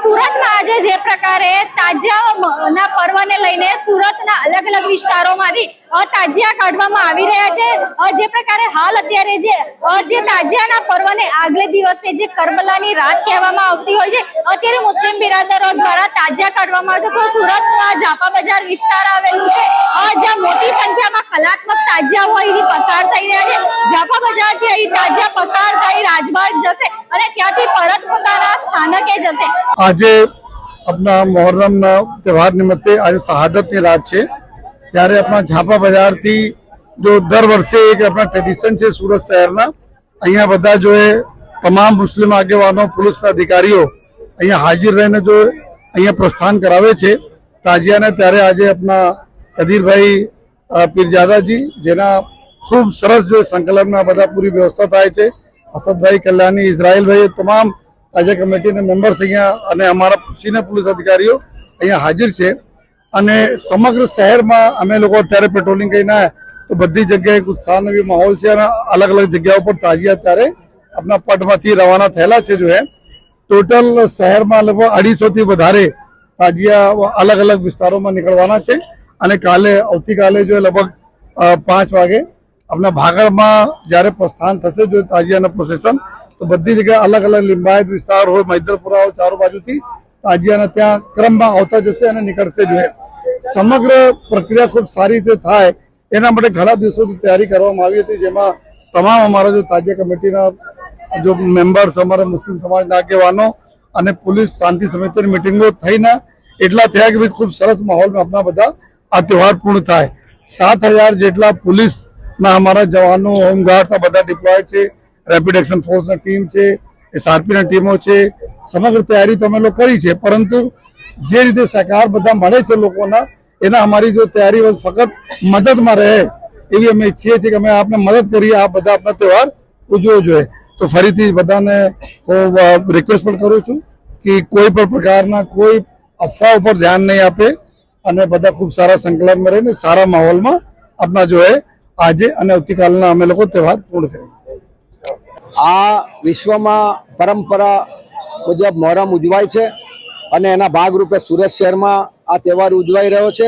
સુરતમાં આજે જે પ્રકારે તાજિયાના પર્વને લઈને સુરતના અલગ અલગ વિસ્તારોમાંથી તાજિયા કાઢવામાં આવી રહ્યા છે। જે પ્રકારે હાલ અત્યારે જે તાજિયાના પર્વને આગલે દિવસે જે કરબલાની રાત કહેવામાં આવતી હોય છે, અત્યારે મુસ્લિમ બિરાદરો દ્વારા તાજિયા કાઢવામાં આવે છે। તો સુરતના જાપા બજાર વિસ્તાર આવેલું છે, જ્યાં મોટી સંખ્યામાં કલાત્મક તાજિયાઓ અહીંથી પસાર થઈ રહ્યા છે। જાપા બજારથી અહીં તાજિયા પસાર થઈ રાજબાગ જશે અને ત્યાંથી પરત પોતાના સ્થાનકે જશે। આજે अपना मोहर्रम त्यौहार निमित्ते आज शहादत की रात है, ત્યારે अपना झापा बजार थी जो दर वर्षे एक अपना ट्रेडिशन है सूरत शहर ना, अँ बदा जो है तमाम मुस्लिम आगेवानों पुलिस अधिकारीओ अँ हाजिर रहीने जो अँ प्रस्थान करावे छे ताजिया ने। त्यारे आज अपना कदीर भाई पीरजादा जी जेना खूब सरस जो संकलन में बदा पूरी व्यवस्था थाय छे, असद भाई कल्याणी इजराइल भाई तमाम ताजिया कमिटी ने मेम्बर्स अँ अमरा सीनियर पुलिस अधिकारीओ अँ हाजिर है। અને સમગ્ર શહેરમાં અમે લોકો અત્યારે પેટ્રોલિંગ કરીને તો બધી જગ્યાએ ઉત્સાહનો બી માહોલ છે અને અલગ અલગ જગ્યાઓ પર તાજિયા અત્યારે આપણા પટમાંથી રવાના થયેલા છે। જો હે ટોટલ શહેરમાં લગભગ 250 થી વધારે તાજિયા અલગ અલગ વિસ્તારોમાં નીકળવાના છે અને કાલે આવતીકાલે જો લગભગ 5 વાગે આપણા ભાગળમાં જ્યારે પ્રસ્થાન થશે જો તાજિયાના પ્રોસેસન, તો બધી જગ્યાએ અલગ અલગ લિંબાયત વિસ્તાર હોય, મૈદરપુરા હોય, ચારો બાજુથી તાજિયાને ત્યાં ક્રમમાં આવતા જશે અને નીકળશે। જો સમગ્ર પ્રક્રિયા ખૂબ સારી રીતે થાય એના માટે ઘણા દિવસોથી તૈયારી કરવામાં આવી હતી, જેમાં તમામ અમારા જો તાજિયા કમિટીના જો મેમ્બર્સ, અમારા મુસ્લિમ સમાજના આગેવાનો અને પોલીસ શાંતિ સમિતિની મિટિંગો થઈને એટલા થયા કે ભાઈ ખૂબ સરસ માહોલમાં આપણા બધા આ તહેવાર પૂર્ણ થાય। 7000 જેટલા પોલીસના અમારા જવાનો, હોમગાર્ડ્સ આ બધા ડિપ્લોયડ છે, રેપિડ એક્શન ફોર્સની ટીમ છે, એસઆરપીની ટીમો છે, સમગ્ર તૈયારી તો અમે લોકો કરી છે। પરંતુ જે રીતે સહકાર બધા મળે છે લોકોના, એના અમારી જો તૈયારી ફક્ત મદદમાં રહે એવી અમે ઈચ્છીએ છીએ કે અમે આપને મદદ કરીએ, આ બધા આપણા તહેવાર ઉજવવો જોઈએ। તો ફરીથી બધાને રિક્વેસ્ટ પણ કરું છું કે કોઈ પણ પ્રકારના કોઈ અફવા ઉપર ધ્યાન નહીં આપે અને બધા ખૂબ સારા સંકલનમાં રહીને સારા માહોલમાં આપણા જો આજે અને આવતીકાલના અમે લોકો તહેવાર પૂર્ણ કરીએ। આ વિશ્વમાં પરંપરા મુજબ મોહરમ ઉજવાય છે અને એના ભાગરૂપે સુરત શહેરમાં આ તહેવાર ઉજવાઈ રહ્યો છે।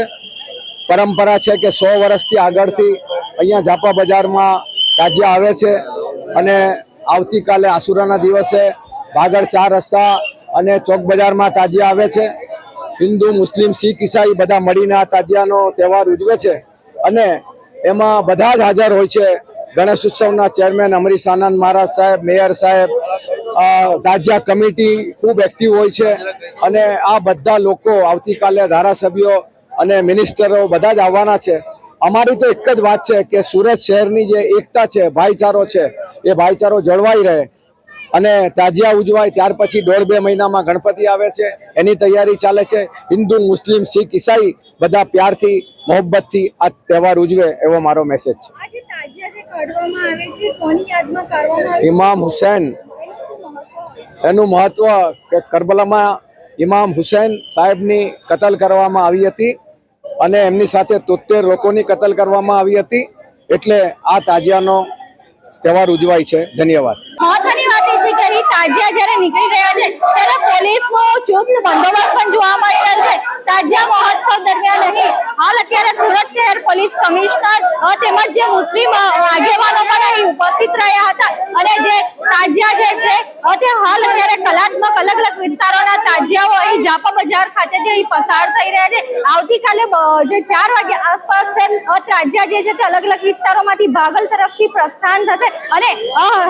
પરંપરા છે કે 100 વર્ષથી આગળથી અહીંયા જાપા બજારમાં તાજિયા આવે છે અને આવતીકાલે આશુરાના દિવસે ભાગળ 4 રસ્તા અને ચોક બજારમાં તાજિયા આવે છે। હિન્દુ, મુસ્લિમ, શીખ, ઈસાઈ બધા મળીને આ તાજિયાનો તહેવાર ઉજવે છે અને એમાં બધા જ હાજર હોય છે। ગણેશ ઉત્સવના ચેરમેન અમરીશ આનંદ મહારાજ સાહેબ, મેયર સાહેબ, તાજિયા કમિટી ખૂબ એક્ટિવ હોય છે અને આ બધા લોકો આવતીકાલે ધારાસભ્યો અને મિનિસ્ટરો બધા જ આવવાના છે। અમારી તો એક જ વાત છે કે સુરત શહેરની જે એકતા છે, ભાઈચારો છે, એ ભાઈચારો જળવાઈ રહે અને તાજિયા ઉજવાય। ત્યાર પછી 1.5-2 મહિનામાં ગણપતિ આવે છે, એની તૈયારી ચાલે છે। હિન્દુ, મુસ્લિમ, શીખ, ઈસાઈ બધા પ્યારથી, મોહબ્બતથી આ તહેવાર ઉજવે એવો મારો મેસેજ છે। ઇમામ હુસૈન, એનું મહત્વ કે કરબલામાં ઇમામ હુસૈન સાહેબની કતલ કરવામાં આવી હતી અને એમની સાથે 73 લોકોની કતલ કરવામાં આવી હતી, એટલે આ તાજિયાનો તહેવાર ઉજવાય છે। ધન્યવાદ। મહત્વની વાત એ છે કે અહીં તાજિયા જ્યારે નીકળી રહ્યા છે ત્યારે પોલીસનો ચુસ્ત બંદોબસ્ત પણ જોવા મળી રહ્યો છે। તાજિયા મહોત્સવ દરમિયાન અહીં હાલ અત્યારે સુરત શહેર પોલીસ કમિશનર તેમજ જે મુસ્લિમ આગેવાનો પણ અહીં ઉપસ્થિત રહ્યા હતા અને જે તાજિયા જે છે તે હાલ અત્યારે કલાત્મક અલગ અલગ વિસ્તારોના તાજિયાઓ અહીં જાપા બજાર ખાતેથી અહીં પસાર થઈ રહ્યા છે। આવતીકાલે જે 4 વાગ્યા આસપાસ તાજિયા જે છે તે અલગ અલગ વિસ્તારોમાંથી ભાગલ તરફથી પ્રસ્થાન થશે અને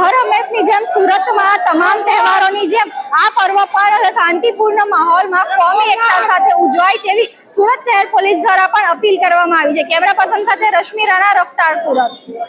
હર હંમેશની જેમ સુરતમાં તમામ તહેવારોની જેમ આ પર્વ પણ શાંતિપૂર્ણ માહોલમાં કોમી એકતા સાથે ઉજવાય તેવી સુરત શહેર પોલીસ દ્વારા પણ અપીલ કરવામાં આવી છે। કેમેરા પર્સન સાથે રશ્મિ રાણા, રફતાર, સુરત।